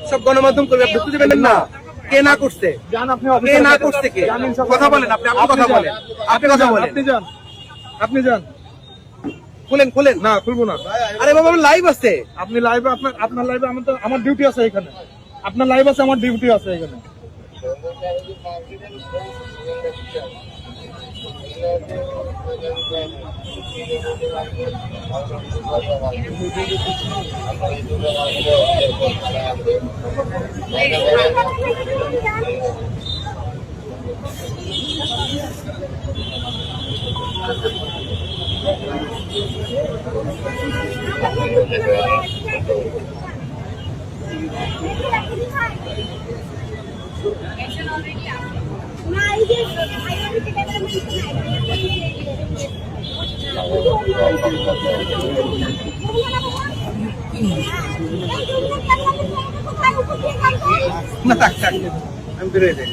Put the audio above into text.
সব গণমাধ্যম করবে, ঢুকতে দেবেন না। কে না করছে? কে না করছে? কে কথা বলেন? আপনি কথা বলেন, আপনি কথা বলেন। আপনি যান, খুলেন খুলেন। না খুলবো না। আরে বাবা লাইভ আছে। আপনি লাইভে, আপনার লাইভে আমার ডিউটি আছে এখানে। আপনার লাইভ আছে, আমার ডিউটি আছে এখানে। না থাক থাক, আমি বেরোয় যাই।